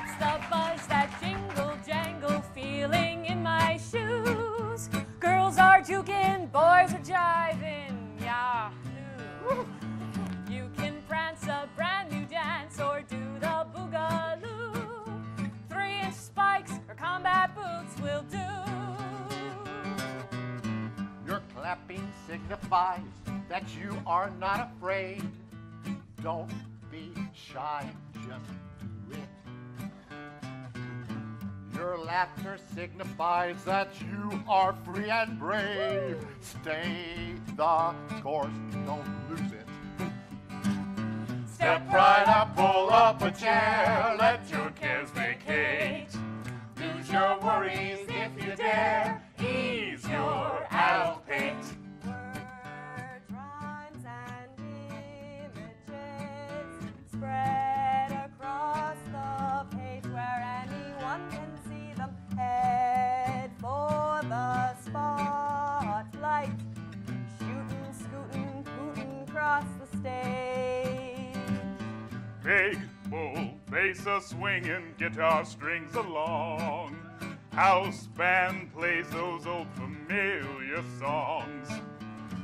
What's the buzz, that jingle jangle feeling in my shoes? Girls are juking, boys are jiving, yahoo! You can prance a brand new dance or do the boogaloo. 3-inch spikes or combat boots will do. Your clapping signifies that you are not afraid. Don't be shy, just do it. Your laughter signifies that you are free and brave. Stay the course, don't lose it. Step right up, pull up a chair, let your cares vacate. Lose your worries if you dare, ease your adult pate. Words, rhymes, and images spread across the page where anyone can see them. Head for the spotlight, shooting, scooting, hooting across the stage. Big, bull, bass a-swinging, guitar strings along. House band plays those old familiar songs.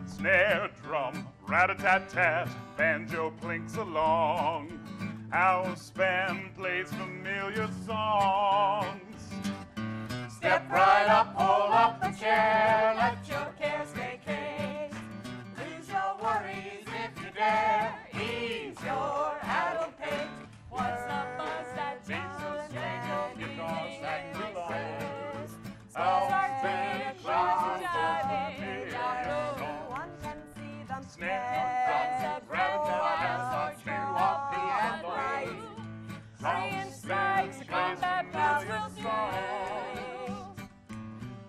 Snare, drum, rat-a-tat-tat, banjo plinks along. House band plays familiar songs. Step right up, pull up a chair, let your cares vacate. lose your worries if you dare, ease your adult pate. What's the buzz, that jingle jangle guitar feeling sang in my along. shoes? House Boys are band juking, plays boys are those jiving, familiar yahoo! songs. One can see them. Snare, Heads drum, rat-a-tat-tat, across chew the up the end right. right. 3-inch spikes, combat boots will do.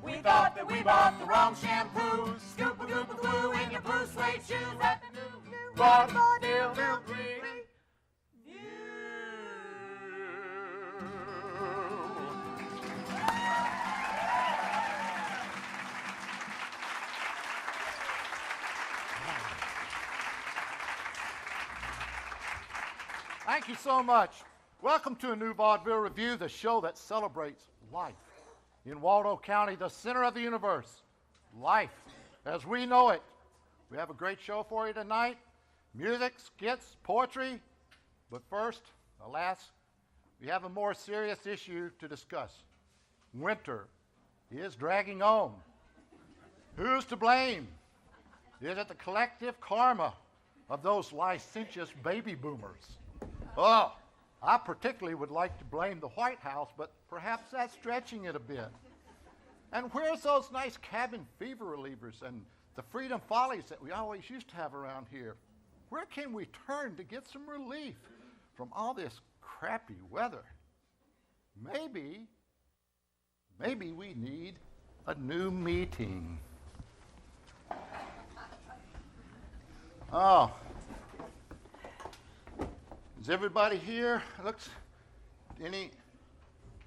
We thought that we bought the wrong shampoo. Scoop-a-goop-a-glue in your blue suede shoes at the new Vaudeville Revue. Thank you so much. Welcome to a new Vaudeville Revue, the show that celebrates life. In Waldo County, the center of the universe, life as we know it. We have a great show for you tonight. Music, skits, poetry. But first, alas, we have a more serious issue to discuss. Winter is dragging on. Who's to blame? Is it the collective karma of those licentious baby boomers? Oh, I particularly would like to blame the White House, but perhaps that's stretching it a bit. And where's those nice cabin fever relievers and the Freedom Follies that we always used to have around here? Where can we turn to get some relief from all this crappy weather? Maybe we need a new meeting. Oh. Is everybody here? Looks,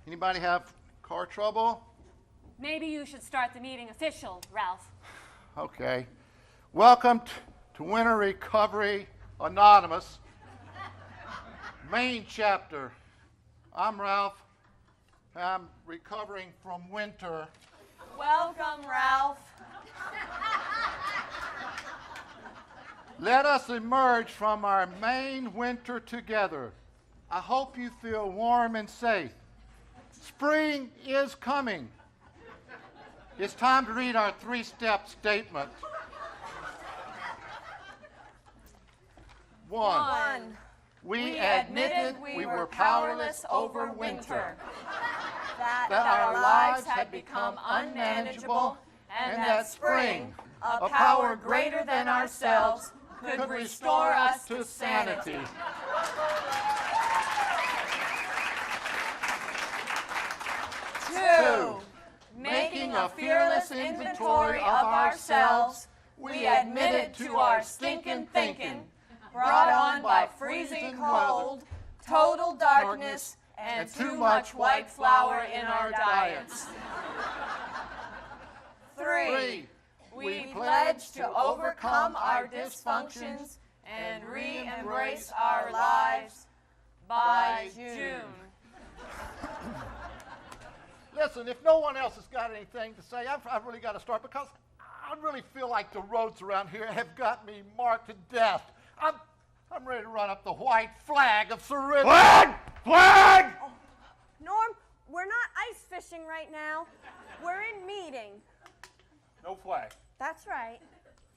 anybody have car trouble? Maybe you should start the meeting official, Ralph. Okay. Welcome to Winter Recovery Anonymous, Maine chapter. I'm Ralph. I'm recovering from winter. Welcome, Ralph. Let us emerge from our Maine winter together. I hope you feel warm and safe. Spring is coming. It's time to read our 3-step statement. 1. We admitted we were powerless over winter, That our lives had become unmanageable, and that spring, a power greater than ourselves, could restore us to sanity. 2. Making a fearless inventory of ourselves, we admitted to our stinking thinking, brought on by freezing cold, total darkness, and too much white flour in our diets. 3. We pledge to overcome our dysfunctions and re-embrace our lives by June. listen, if no one else has got anything to say, I've really got to start because I really feel like the roads around here have got me marked to death. I'm ready to run up the white flag of surrender. Flag! Flag! Oh, Norm, we're not ice fishing right now. We're in meeting. No flag. That's right.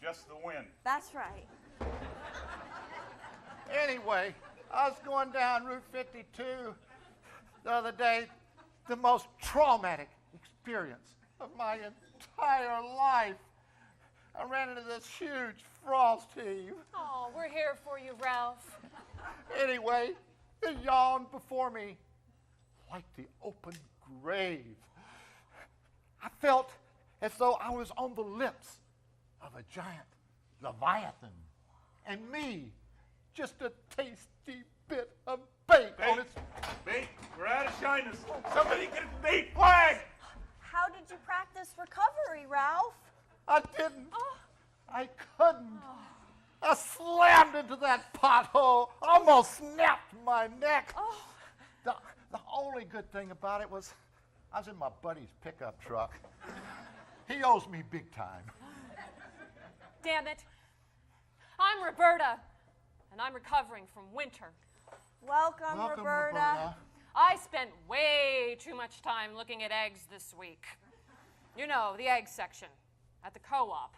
Just the wind. That's right. Anyway, I was going down Route 52 the other day, the most traumatic experience of my entire life. I ran into this huge frost heave. Oh, we're here for you, Ralph. Anyway, it yawned before me like the open grave. I felt as though I was on the lips of a giant Leviathan, and me, just a tasty bit of bait on its... Bait! We're out of shiners. Somebody get a bait flag! How did you practice recovery, Ralph? I didn't. I couldn't. I slammed into that pothole, almost snapped my neck. The only good thing about it was I was in my buddy's pickup truck. He owes me big time. Damn it. I'm Roberta, and I'm recovering from winter. Welcome, Roberta. I spent way too much time looking at eggs this week. You know, the egg section at the co-op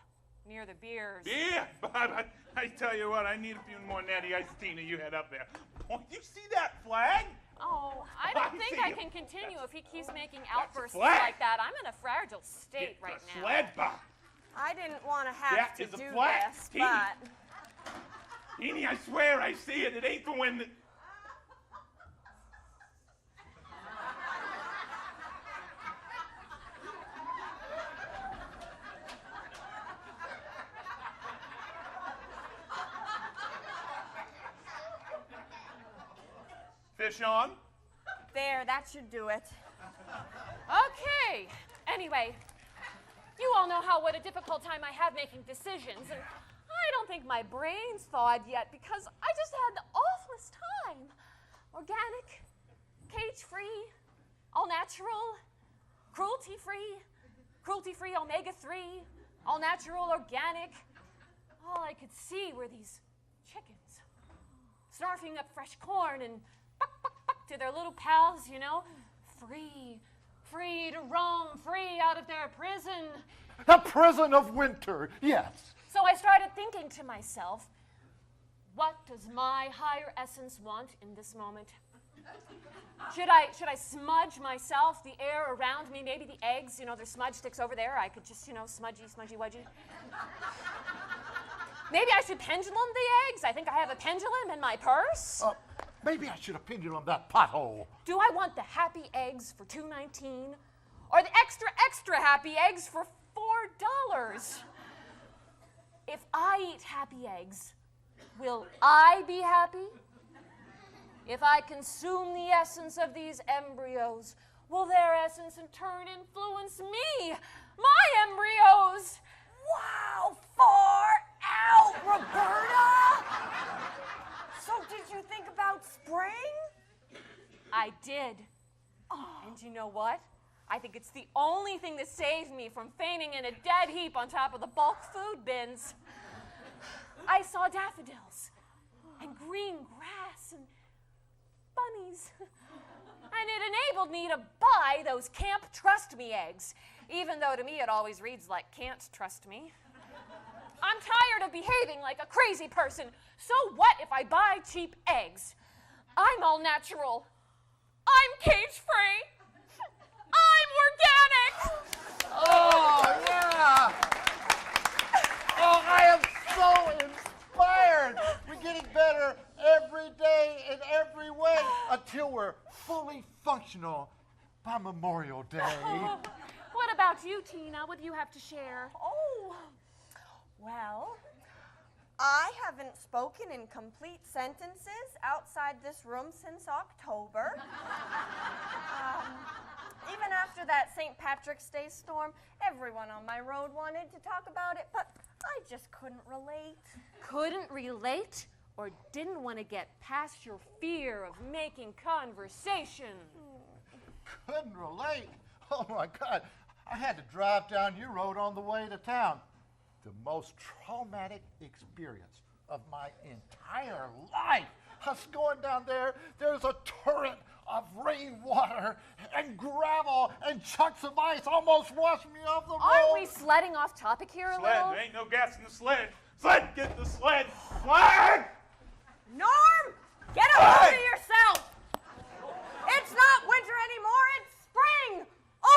near the beers. Yeah, Bob, I tell you what, I need a few more natty iced tea you had up there. Oh, you see that flag? Oh, I don't think I can continue if he keeps making outbursts flag. like that. I'm in a fragile state right the now. Sled, Bob. I didn't want to have That to is a do flag. this, Teeny. but... Teeny, I swear I see it. It ain't the wind that... Fish on? There, that should do it. Okay. Anyway, you all know what a difficult time I have making decisions, and I don't think my brain's thawed yet because I just had the awfulest time. Organic, cage-free, all natural, cruelty-free omega-3, all natural, organic. All I could see were these chickens snarfing up fresh corn and buck, buck, buck to their little pals, you know, free to roam, free out of their prison. The prison of winter, yes. So I started thinking to myself, what does my higher essence want in this moment? Should I smudge myself, the air around me, maybe the eggs, you know, there's smudge sticks over there. I could just, you know, smudgy, wudgy. Maybe I should pendulum the eggs. I think I have a pendulum in my purse. Maybe I should have pendulum that pothole. Do I want the happy eggs for $2.19 or the extra happy eggs for $4? If I eat happy eggs, will I be happy? If I consume the essence of these embryos, will their essence in turn influence me, my embryos? Wow, far out, Roberta! So did you think about spring? I did. And you know what? I think it's the only thing that saved me from fainting in a dead heap on top of the bulk food bins. I saw daffodils and green grass and bunnies. And it enabled me to buy those Can't Trust Me eggs, even though to me it always reads like Can't Trust Me. I'm tired of behaving like a crazy person. So what if I buy cheap eggs? I'm all natural. I'm cage-free. I'm organic. Oh, yeah. Oh, I am so inspired. We're getting better every day in every way until we're fully functional by Memorial Day. What about you, Tina? What do you have to share? Oh, well, I haven't spoken in complete sentences outside this room since October. Even after that St. Patrick's Day storm, everyone on my road wanted to talk about it, but I just couldn't relate. Couldn't relate or didn't want to get past your fear of making conversation? Couldn't relate. Oh my God, I had to drive down your road on the way to town. The most traumatic experience of my entire life. I was going down there, there's a torrent of rainwater and gravel and chunks of ice almost washed me off the road. Aren't we sledding off topic here a Sled, little? there ain't no gas in the sled. Sled, get the sled. Sled! Norm, get a hold of yourself. It's not winter anymore, it's spring.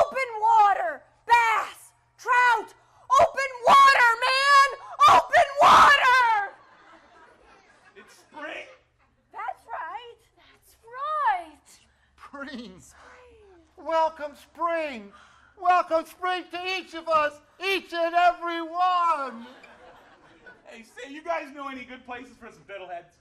Open water, bass, trout, open water, man, open water. It's spring. That's right. That's right. Spring. Welcome, spring. Welcome, spring, to each of us, each and every one. Hey, say, you guys know any good places for some fiddleheads?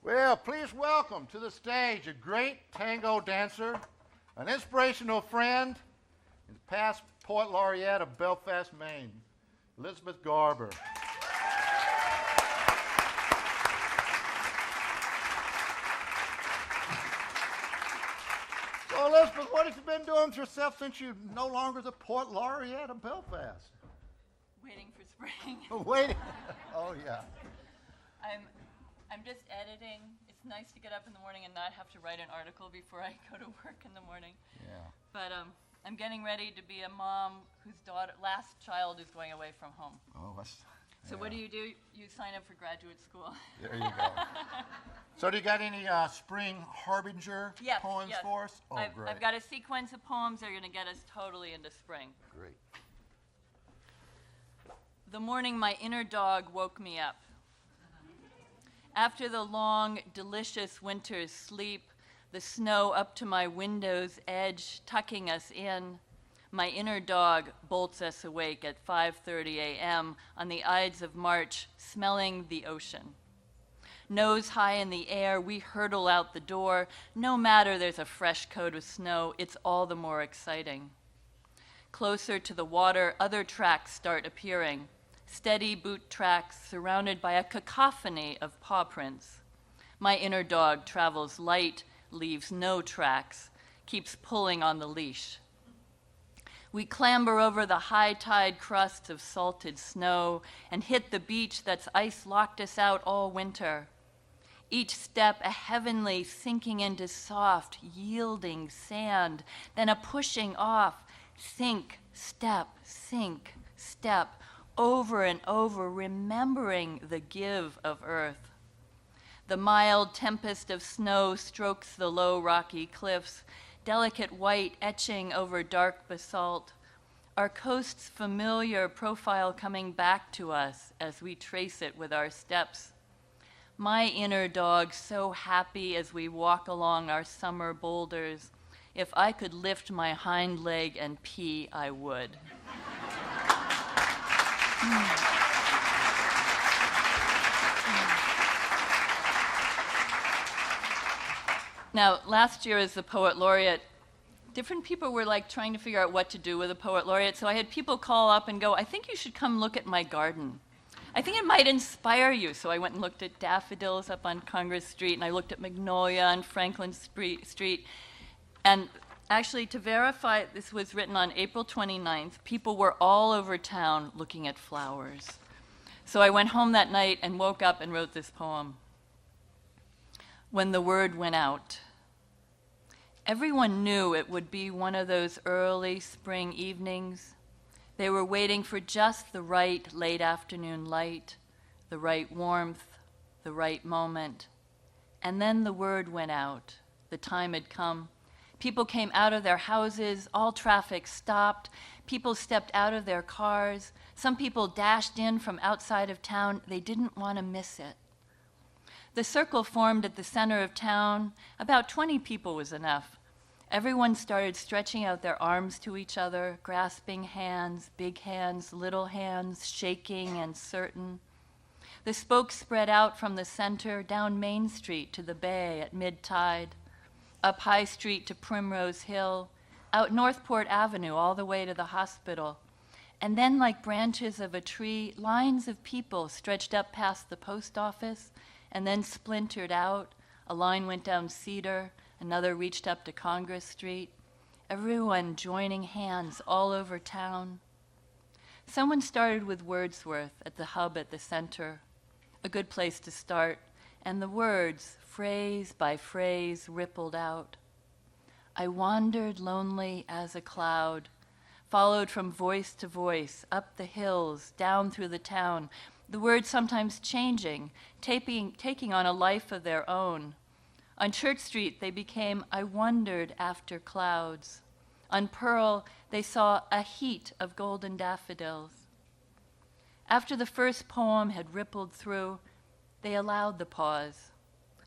Well, please welcome to the stage a great tango dancer, an inspirational friend, and past poet laureate of Belfast, Maine, Elizabeth Garber. So, Elizabeth, what have you been doing with yourself since you're no longer the poet laureate of Belfast? Waiting for spring. Waiting. Oh, yeah. I'm just editing. It's nice to get up in the morning and not have to write an article before I go to work in the morning. Yeah. But I'm getting ready to be a mom whose last child is going away from home. Oh, that's... So what do? You sign up for graduate school. There you go. So do you got any spring harbinger poems yes. for us? Oh, great. I've got a sequence of poems that are going to get us totally into spring. Great. The morning my inner dog woke me up. After the long, delicious winter's sleep, the snow up to my window's edge, tucking us in, my inner dog bolts us awake at 5:30 a.m. on the Ides of March, smelling the ocean. Nose high in the air, we hurtle out the door. No matter there's a fresh coat of snow, it's all the more exciting. Closer to the water, other tracks start appearing. Steady boot tracks surrounded by a cacophony of paw prints. My inner dog travels light, leaves no tracks, keeps pulling on the leash. We clamber over the high tide crusts of salted snow and hit the beach that's ice-locked us out all winter. Each step a heavenly sinking into soft, yielding sand, then a pushing off, sink, step, over and over, remembering the give of earth. The mild tempest of snow strokes the low rocky cliffs, delicate white etching over dark basalt, our coast's familiar profile coming back to us as we trace it with our steps. My inner dog so happy as we walk along our summer boulders. If I could lift my hind leg and pee, I would. Now, last year as the poet laureate, different people were like trying to figure out what to do with a poet laureate, so I had people call up and go, I think you should come look at my garden. I think it might inspire you. So I went and looked at daffodils up on Congress Street, and I looked at magnolia on Franklin Street. And actually, to verify, this was written on April 29th. People were all over town looking at flowers. So I went home that night and woke up and wrote this poem. When the word went out. Everyone knew it would be one of those early spring evenings. They were waiting for just the right late afternoon light, the right warmth, the right moment. And then the word went out. The time had come. People came out of their houses, all traffic stopped, people stepped out of their cars, some people dashed in from outside of town. They didn't want to miss it. The circle formed at the center of town. About 20 people was enough. Everyone started stretching out their arms to each other, grasping hands, big hands, little hands, shaking and certain. The spokes spread out from the center down Main Street to the bay at mid-tide. up High Street to Primrose Hill, out Northport Avenue all the way to the hospital. And then, like branches of a tree, lines of people stretched up past the post office and then splintered out. A line went down Cedar, another reached up to Congress Street. Everyone joining hands all over town. Someone started with Wordsworth at the hub at the center, a good place to start, and the words, phrase by phrase, rippled out. I wandered lonely as a cloud, followed from voice to voice, up the hills, down through the town, the words sometimes changing, taking on a life of their own. On Church Street, they became, I wondered after clouds. On Pearl, they saw a heat of golden daffodils. After the first poem had rippled through, they allowed the pause,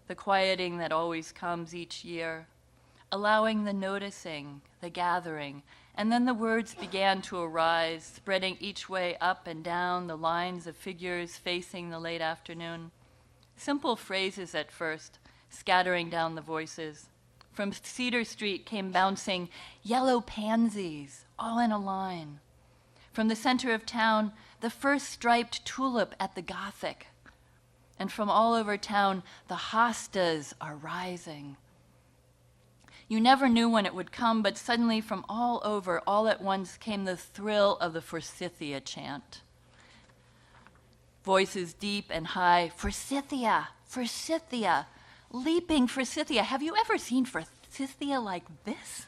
the quieting that always comes each year, allowing the noticing, the gathering, and then the words began to arise, spreading each way up and down the lines of figures facing the late afternoon. Simple phrases at first, scattering down the voices. From Cedar Street came bouncing yellow pansies, all in a line. From the center of town, the first striped tulip at the Gothic. And from all over town, the hostas are rising. You never knew when it would come, but suddenly from all over, all at once came the thrill of the Forsythia chant. Voices deep and high, Forsythia, Forsythia, leaping Forsythia. Have you ever seen Forsythia like this?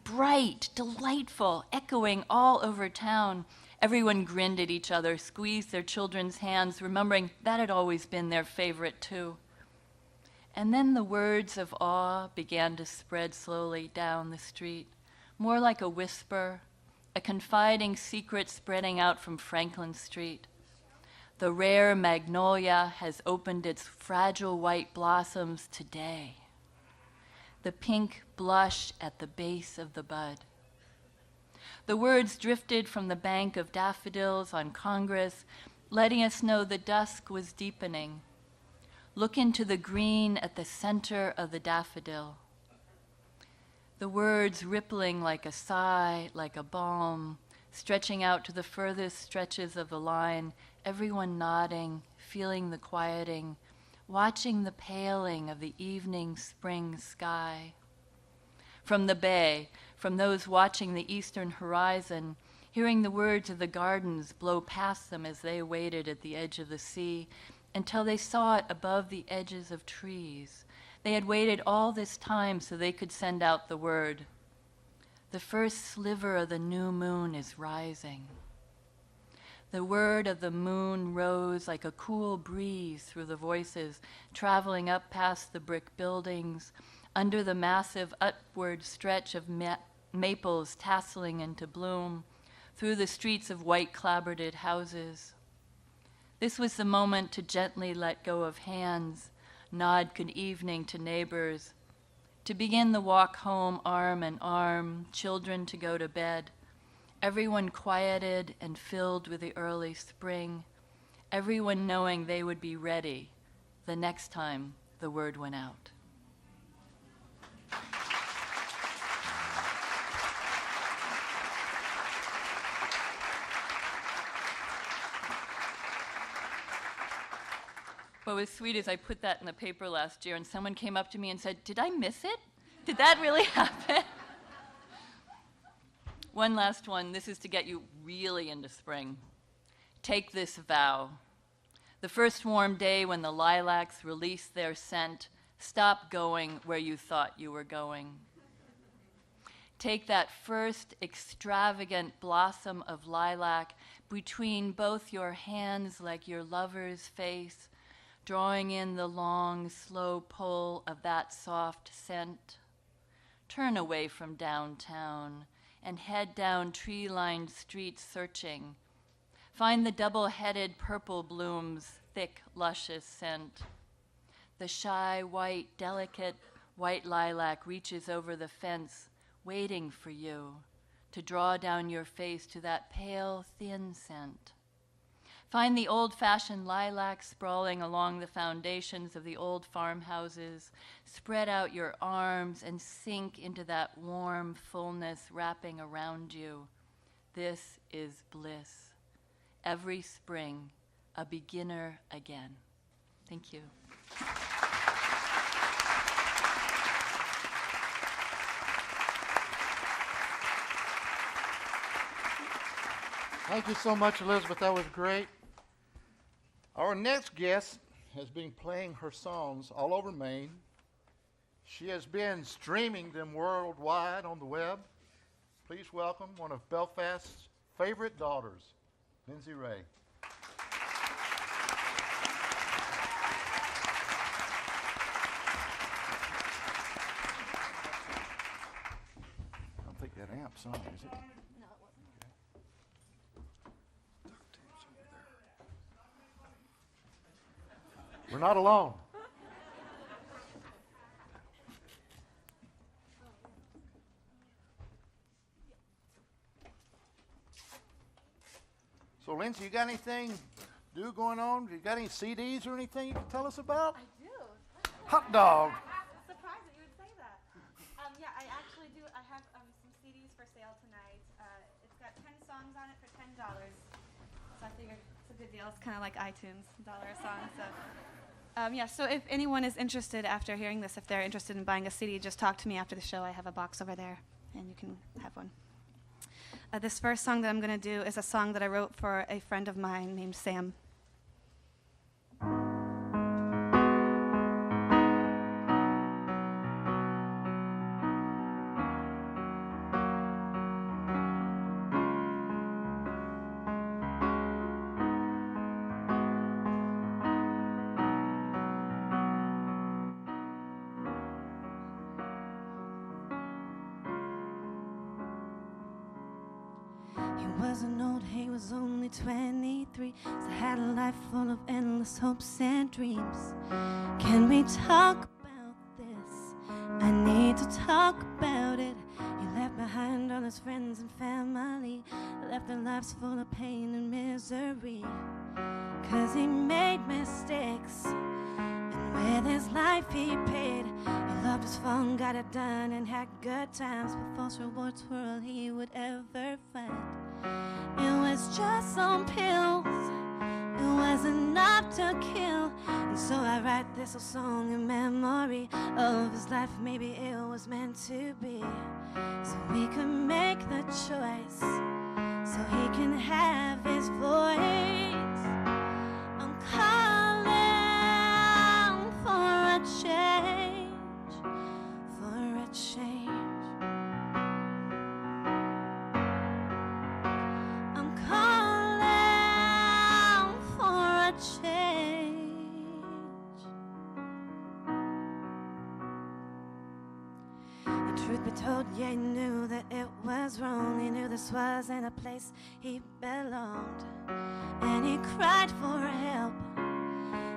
Bright, delightful, echoing all over town. Everyone grinned at each other, squeezed their children's hands, remembering that had always been their favorite too. And then the words of awe began to spread slowly down the street, more like a whisper, a confiding secret spreading out from Franklin Street. The rare magnolia has opened its fragile white blossoms today. The pink blush at the base of the bud. The words drifted from the bank of daffodils on Congress, letting us know the dusk was deepening. Look into the green at the center of the daffodil. The words rippling like a sigh, like a balm, stretching out to the furthest stretches of the line, everyone nodding, feeling the quieting, watching the paling of the evening spring sky. From the bay, from those watching the eastern horizon, hearing the words of the gardens blow past them as they waited at the edge of the sea, until they saw it above the edges of trees. They had waited all this time so they could send out the word. The first sliver of the new moon is rising. The word of the moon rose like a cool breeze through the voices, traveling up past the brick buildings, under the massive upward stretch of maples tasseling into bloom, through the streets of white clapboarded houses. This was the moment to gently let go of hands, nod good evening to neighbors, to begin the walk home arm in arm, children to go to bed, everyone quieted and filled with the early spring, everyone knowing they would be ready the next time the word went out. What was sweet is I put that in the paper last year and someone came up to me and said, "Did I miss it? Did that really happen?" One last one. This is to get you really into spring. Take this vow. The first warm day when the lilacs release their scent, stop going where you thought you were going. Take that first extravagant blossom of lilac between both your hands like your lover's face, drawing in the long, slow pull of that soft scent. Turn away from downtown and head down tree-lined streets searching. Find the double-headed purple bloom's thick, luscious scent. The shy, white, delicate white lilac reaches over the fence, waiting for you to draw down your face to that pale, thin scent. Find the old-fashioned lilacs sprawling along the foundations of the old farmhouses. Spread out your arms and sink into that warm fullness wrapping around you. This is bliss. Every spring, a beginner again. Thank you. Thank you so much, Elizabeth. That was great. Our next guest has been playing her songs all over Maine. She has been streaming them worldwide on the web. Please welcome one of Belfast's favorite daughters, Lindsey Ray. I don't think that amp's on, is it? We're not alone. So, Lindsey, you got anything new going on? You got any CDs or anything you can tell us about? I do. Hot dog. Surprised that you would say that. Yeah, I actually do. I have some CDs for sale tonight. It's got 10 songs on it for $10. So I figured it's a good deal. It's kind of like iTunes, $1 a song. So. Yeah, so if anyone is interested after hearing this, if they're interested in buying a CD, just talk to me after the show. I have a box over there, and you can have one. This first song that I'm going to do is a song that I wrote for a friend of mine named Sam. He was only 23, so had a life full of endless hopes and dreams. Can we talk about this? I need to talk about it. He left behind all his friends and family, left their lives full of pain and misery. 'Cause he made mistakes, and with his life he paid. He loved his fun, got it done, and had good times, but false rewards were all he would ever find. It was just some pills, it was enough to kill. And so I write this old song in memory of his life. Maybe it was meant to be, so we could make the choice, so he can have his voice. I'm calling for a change, for a change. Told, yeah, he knew that it was wrong. He knew this wasn't a place he belonged, and he cried for help.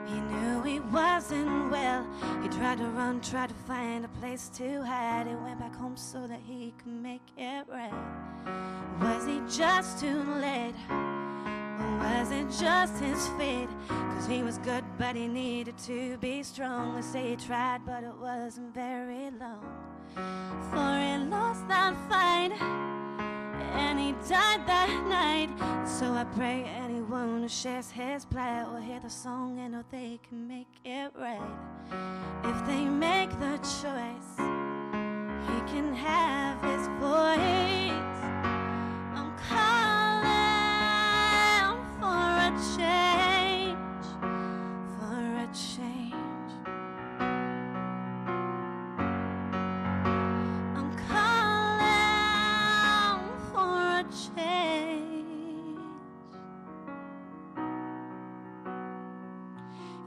He knew he wasn't well. He tried to run, tried to find a place to hide. He went back home so that he could make it right. Was he just too late, or was it just his fate? 'Cause he was good, but he needed to be strong. They say he tried, but it wasn't very long. For he lost that fight, and he died that night. So I pray anyone who shares his plight will hear the song and know they can make it right. If they make the choice, he can have his voice. I'm calling for a change, for a change.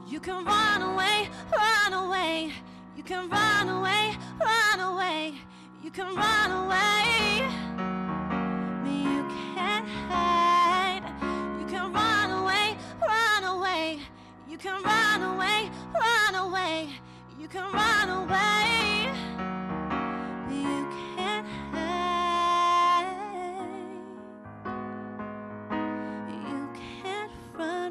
You can run away, run away. You can run away, run away. You can run away, but you can't hide. You can run away, run away. You can run away, run away. You can run away, but you can't hide. You can't run.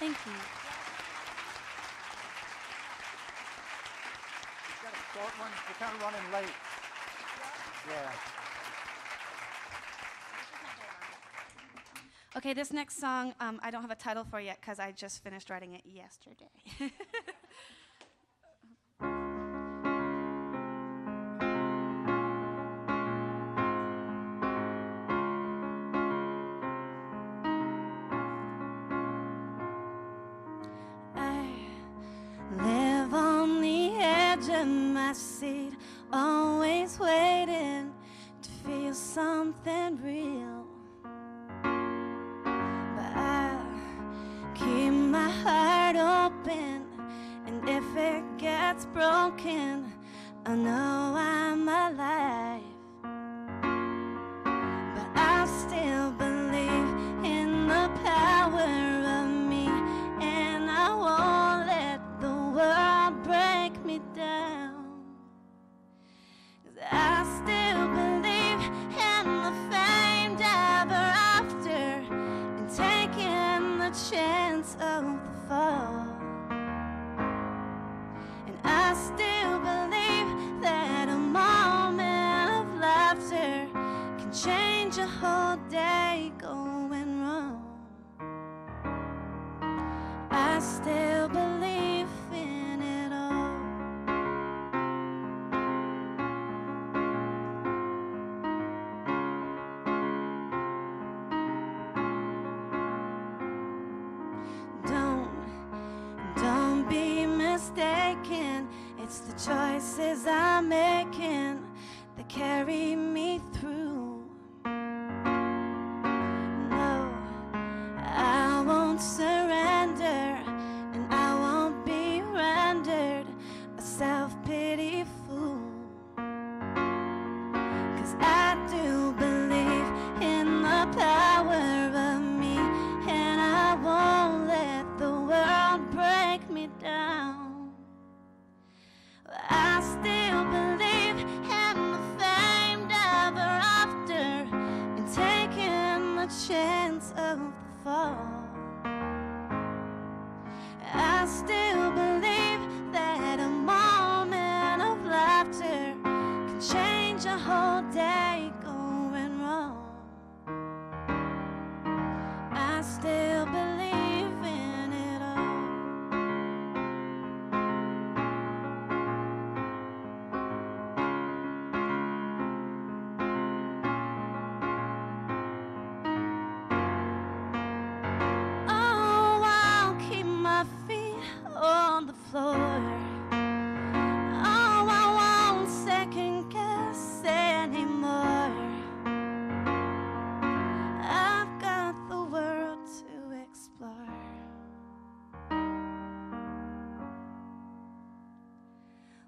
Thank you. You've got a short one. We're kind of running late. Yeah. Okay, this next song, I don't have a title for yet because I just finished writing it yesterday. Live on the edge of my seat, always waiting to feel something real. But I keep my heart open, and if it gets broken, I know I'm alive. But I still believe in the power of me, and I won't let the world break me down. 'Cause I still believe in the famed ever after, and taking the chance of the fall. And I still believe that a moment of laughter can change a whole day going wrong. I still believe in it all. Don't be mistaken. It's the choices I'm making that carry me through. No, I won't surrender, and I won't be rendered a self-pity fool. 'Cause I do believe in the power of me, and I won't let the world break me down. I still believe in the famed ever after, and taking the chance of the fall. I still believe that a moment of laughter can change a whole day going wrong. I still believe in it all. Oh, I'll keep my feet on the floor. Oh, I won't second guess anymore. I've got the world to explore.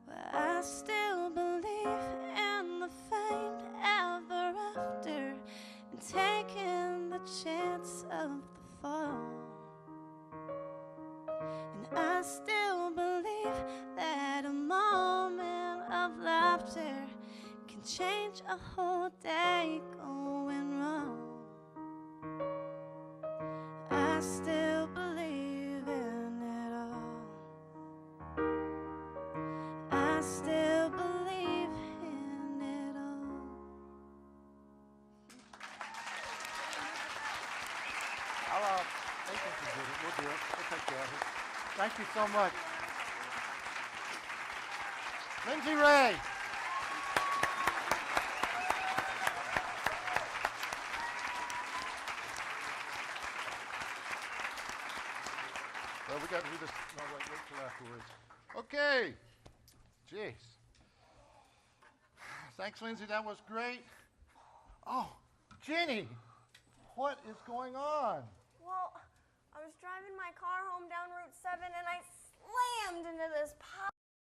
But I still believe in the famed ever after, and taking the chance of the fall. And I still believe that a moment of laughter can change a whole day going wrong. I still believe in it all. I still believe in it all. I'll Nathan can do it. We'll do it. We'll take care of it. Thank you so much. Lindsey Ray. Well, we got to do this. No, wait till afterwards. Okay. Jeez. Thanks, Lindsey. That was great. Oh, Jenny, what is going on? Well, I was driving my car home down Route 7 and I slammed into this pile